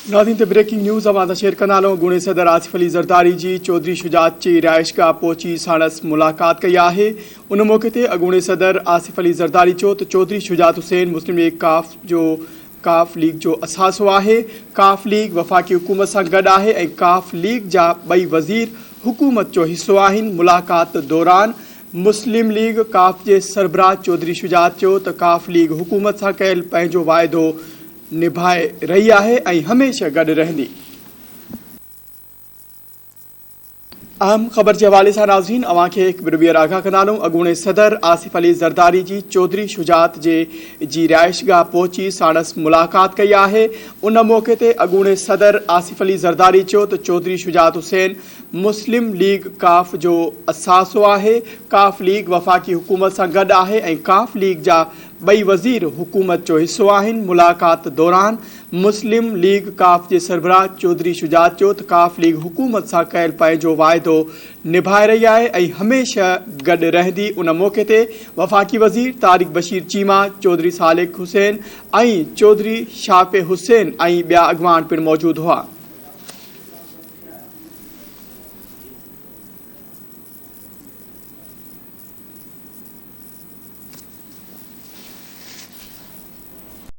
नाज़रीन ते breaking news अवां शेयर कंदा गुणे सदर आसिफ अली ज़रदारी जी चौधरी शुजात जी रिहाइशगाह पहुंची साणस मुलाक़ात कई आहे। उन मौके ते अॻूणे सदर आसिफ अली ज़रदारी चयो त चौधरी शुजात हुसैन मुस्लिम लीग काफ लीग जो असासो आहे। काफ लीग वफ़ाक़ी हुकूमत सां गॾु आहे ऐं काफ लीग जा ॿई वज़ीर हुकूमत जो हिस्सो आहिनि। मुलाक़ात दौरान मुस्लिम लीग काफ जे सरबराह चौधरी शुजात चयो त काफ लीग हुकूमत सां कयल पंहिंजो वाइदो निभाए रही आहे ऐं हमेशह गॾु रहंदी। अहम ख़बर के हवाले से नाज़रीन अवां खे हिकु ॿियो आगाह कंदा अॻूणे सदर आसिफ अली ज़रदारी जी चौधरी शुजात जी रिहाइशगाह पहुंची साणस मुलाक़ात कई आहे। उन मौके ते अॻूणे सदर आसिफ अली ज़रदारी चयो त चौधरी शुजात हुसैन मुस्लिम लीग काफ जो असासो आहे। काफ लीग वफ़ाक़ी हुकूमत सां गॾु आहे ऐं काफ लीग जा ॿई वज़ीर हुकूमत जो हिस्सो आहिनि। मुलाक़ात दौरान मुस्लिम लीग काफ जे सरबराह चौधरी शुजात चयो त काफ लीग हुकूमत सां कयल पंहिंजो वाइदो निभाए रही आहे ऐं हमेशह गॾु रहंदी। उन मौके ते वफ़ाक़ी वज़ीर तारिक बशीर चीमा, चौधरी सालिक हुसैन ऐं चौधरी शाफ़े हुसैन ऐं ॿिया अॻवान पिणु मौजूदु हुआ।